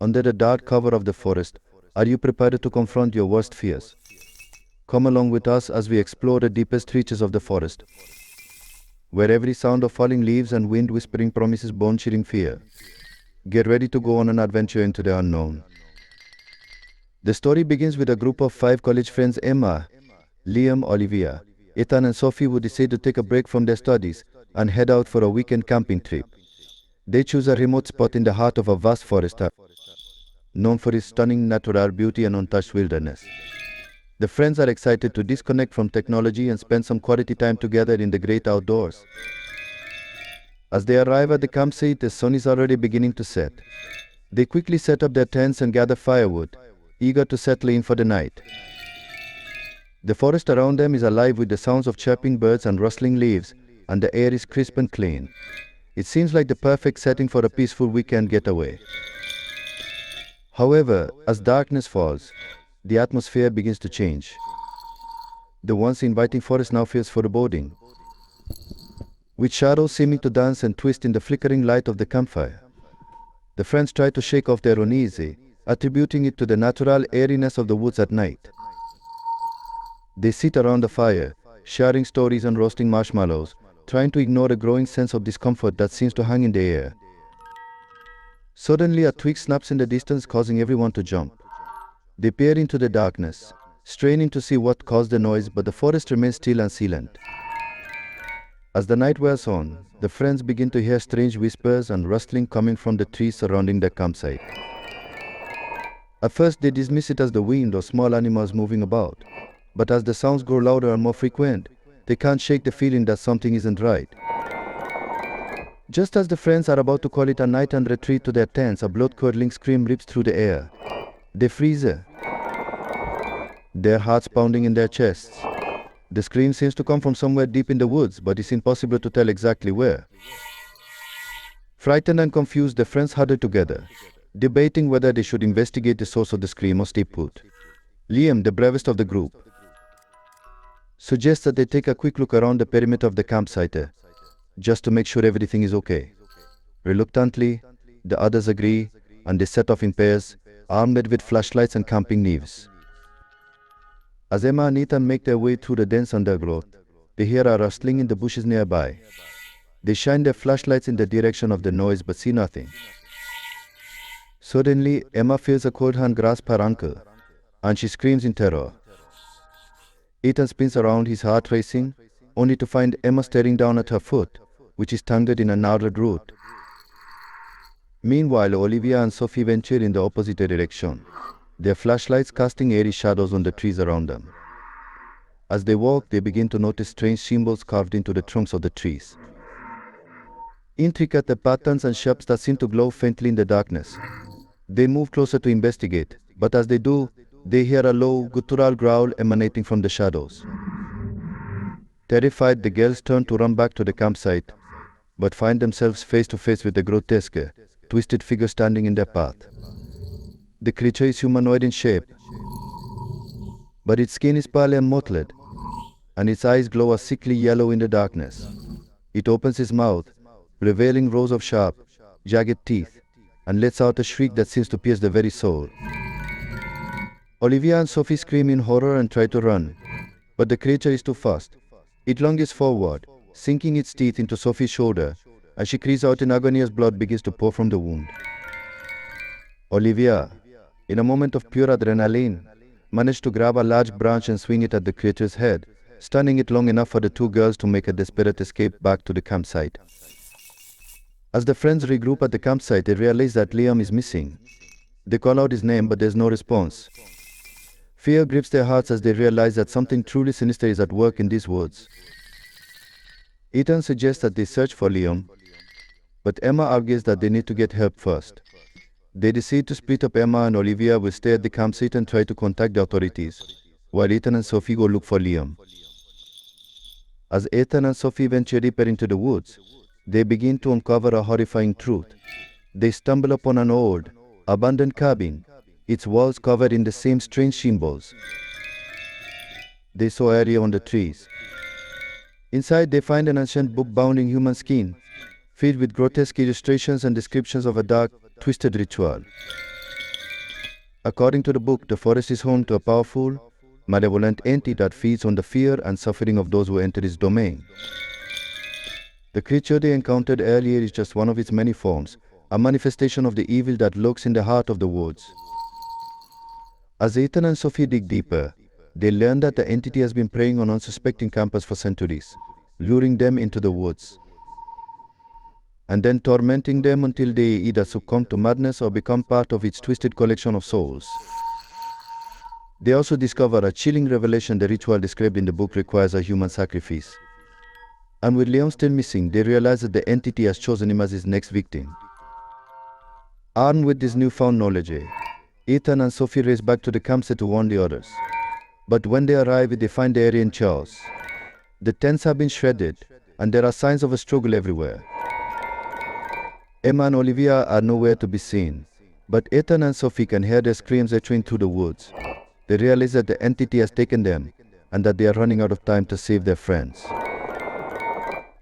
Under the dark cover of the forest, are you prepared to confront your worst fears? Come along with us as we explore the deepest reaches of the forest, where every sound of falling leaves and wind whispering promises bone-chilling fear. Get ready to go on an adventure into the unknown. The story begins with a group of 5 college friends: Emma, Liam, Olivia, Ethan and Sophie, who decide to take a break from their studies and head out for a weekend camping trip. They choose a remote spot in the heart of a vast forest, known for its stunning natural beauty and untouched wilderness. The friends are excited to disconnect from technology and spend some quality time together in the great outdoors. As they arrive at the campsite, the sun is already beginning to set. They quickly set up their tents and gather firewood, eager to settle in for the night. The forest around them is alive with the sounds of chirping birds and rustling leaves, and the air is crisp and clean. It seems like the perfect setting for a peaceful weekend getaway. However, as darkness falls, the atmosphere begins to change. The once inviting forest now feels foreboding, with shadows seeming to dance and twist in the flickering light of the campfire. The friends try to shake off their uneasy, attributing it to the natural airiness of the woods at night. They sit around the fire, sharing stories and roasting marshmallows, trying to ignore a growing sense of discomfort that seems to hang in the air. Suddenly, a twig snaps in the distance, causing everyone to jump. They peer into the darkness, straining to see what caused the noise, but the forest remains still and silent. As the night wears on, the friends begin to hear strange whispers and rustling coming from the trees surrounding their campsite. At first, they dismiss it as the wind or small animals moving about, but as the sounds grow louder and more frequent, they can't shake the feeling that something isn't right. Just as the friends are about to call it a night and retreat to their tents, a blood-curdling scream rips through the air. They freeze, their hearts pounding in their chests. The scream seems to come from somewhere deep in the woods, but it's impossible to tell exactly where. Frightened and confused, the friends huddle together, debating whether they should investigate the source of the scream or stay put. Liam, the bravest of the group, suggests that they take a quick look around the perimeter of the campsite, just to make sure everything is okay. Reluctantly, the others agree, and they set off in pairs, armed with flashlights and camping knives. As Emma and Ethan make their way through the dense undergrowth, they hear a rustling in the bushes nearby. They shine their flashlights in the direction of the noise but see nothing. Suddenly, Emma feels a cold hand grasp her ankle, and she screams in terror. Ethan spins around, his heart racing, only to find Emma staring down at her foot, which is tangled in a gnarled root. Meanwhile, Olivia and Sophie venture in the opposite direction, their flashlights casting eerie shadows on the trees around them. As they walk, they begin to notice strange symbols carved into the trunks of the trees. Intricate patterns and shapes that seem to glow faintly in the darkness. They move closer to investigate, but as they do, they hear a low, guttural growl emanating from the shadows. Terrified, the girls turn to run back to the campsite, but find themselves face to face with a grotesque, twisted figure standing in their path. The creature is humanoid in shape, but its skin is pale and mottled, and its eyes glow a sickly yellow in the darkness. It opens its mouth, revealing rows of sharp, jagged teeth, and lets out a shriek that seems to pierce the very soul. Olivia and Sophie scream in horror and try to run, but the creature is too fast. It lunges forward, sinking its teeth into Sophie's shoulder, as she cries out in agony as blood begins to pour from the wound. Olivia, in a moment of pure adrenaline, managed to grab a large branch and swing it at the creature's head, stunning it long enough for the 2 girls to make a desperate escape back to the campsite. As the friends regroup at the campsite, they realize that Liam is missing. They call out his name, but there's no response. Fear grips their hearts as they realize that something truly sinister is at work in these woods. Ethan suggests that they search for Liam, but Emma argues that they need to get help first. They decide to split up. Emma and Olivia will stay at the campsite and try to contact the authorities, while Ethan and Sophie go look for Liam. As Ethan and Sophie venture deeper into the woods, they begin to uncover a horrifying truth. They stumble upon an old, abandoned cabin, its walls covered in the same strange symbols they saw earlier on the trees. Inside, they find an ancient book bound in human skin, filled with grotesque illustrations and descriptions of a dark, twisted ritual. According to the book, the forest is home to a powerful, malevolent entity that feeds on the fear and suffering of those who enter its domain. The creature they encountered earlier is just one of its many forms, a manifestation of the evil that lurks in the heart of the woods. As Ethan and Sophie dig deeper, they learn that the entity has been preying on unsuspecting campers for centuries, luring them into the woods, and then tormenting them until they either succumb to madness or become part of its twisted collection of souls. They also discover a chilling revelation: the ritual described in the book requires a human sacrifice. And with Leon still missing, they realize that the entity has chosen him as his next victim. Armed with this newfound knowledge, Ethan and Sophie race back to the campsite to warn the others. But when they arrive, they find the area in chaos. The tents have been shredded, and there are signs of a struggle everywhere. Emma and Olivia are nowhere to be seen, but Ethan and Sophie can hear their screams echoing through the woods. They realize that the entity has taken them, and that they are running out of time to save their friends.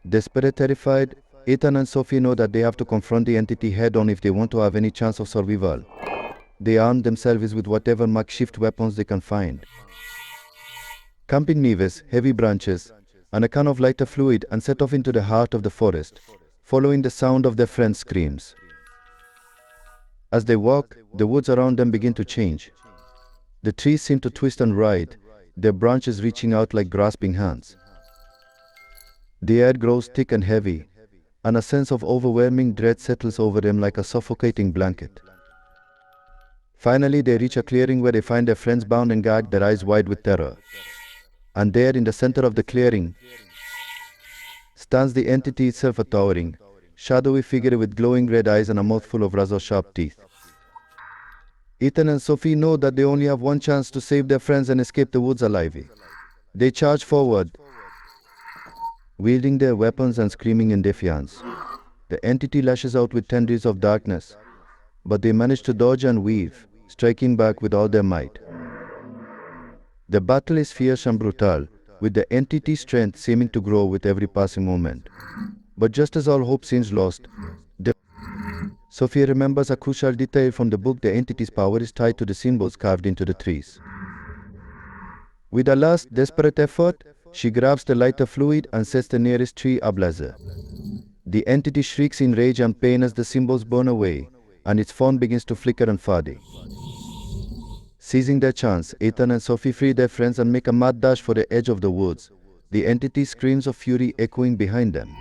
Desperate, terrified, Ethan and Sophie know that they have to confront the entity head-on if they want to have any chance of survival. They arm themselves with whatever makeshift weapons they can find. Camping knives, heavy branches, and a can of lighter fluid, and set off into the heart of the forest, following the sound of their friends' screams. As they walk, the woods around them begin to change. The trees seem to twist and writhe, their branches reaching out like grasping hands. The air grows thick and heavy, and a sense of overwhelming dread settles over them like a suffocating blanket. Finally, they reach a clearing where they find their friends bound and gagged, their eyes wide with terror. And there, in the center of the clearing, stands the entity itself, a towering, shadowy figure with glowing red eyes and a mouthful of razor-sharp teeth. Ethan and Sophie know that they only have one chance to save their friends and escape the woods alive. They charge forward, wielding their weapons and screaming in defiance. The entity lashes out with tendrils of darkness, but they manage to dodge and weave, striking back with all their might. The battle is fierce and brutal, with the entity's strength seeming to grow with every passing moment. But just as all hope seems lost, Sophie remembers a crucial detail from the book: the entity's power is tied to the symbols carved into the trees. With a last desperate effort, she grabs the lighter fluid and sets the nearest tree ablaze. The entity shrieks in rage and pain as the symbols burn away, and its form begins to flicker and fade. Seizing their chance, Ethan and Sophie free their friends and make a mad dash for the edge of the woods, the entity's screams of fury echoing behind them.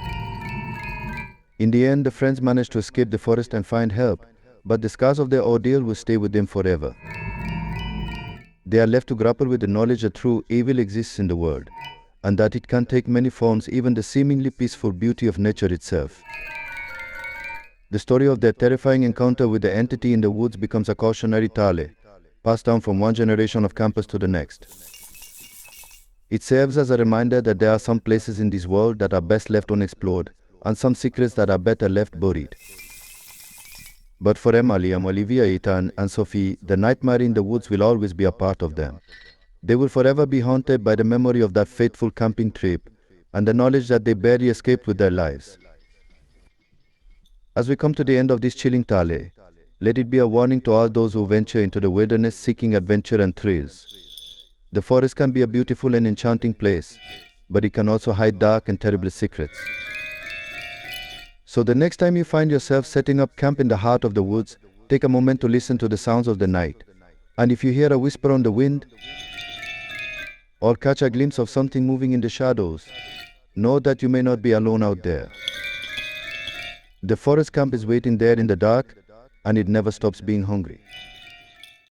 In the end, the friends manage to escape the forest and find help, but the scars of their ordeal will stay with them forever. They are left to grapple with the knowledge that true evil exists in the world, and that it can take many forms, even the seemingly peaceful beauty of nature itself. The story of their terrifying encounter with the entity in the woods becomes a cautionary tale, passed down from one generation of campers to the next. It serves as a reminder that there are some places in this world that are best left unexplored, and some secrets that are better left buried. But for Emma, Liam, Olivia, Ethan, and Sophie, the nightmare in the woods will always be a part of them. They will forever be haunted by the memory of that fateful camping trip and the knowledge that they barely escaped with their lives. As we come to the end of this chilling tale, let it be a warning to all those who venture into the wilderness seeking adventure and thrills. The forest can be a beautiful and enchanting place, but it can also hide dark and terrible secrets. So the next time you find yourself setting up camp in the heart of the woods, take a moment to listen to the sounds of the night. And if you hear a whisper on the wind, or catch a glimpse of something moving in the shadows, know that you may not be alone out there. The forest camp is waiting there in the dark, and it never stops being hungry.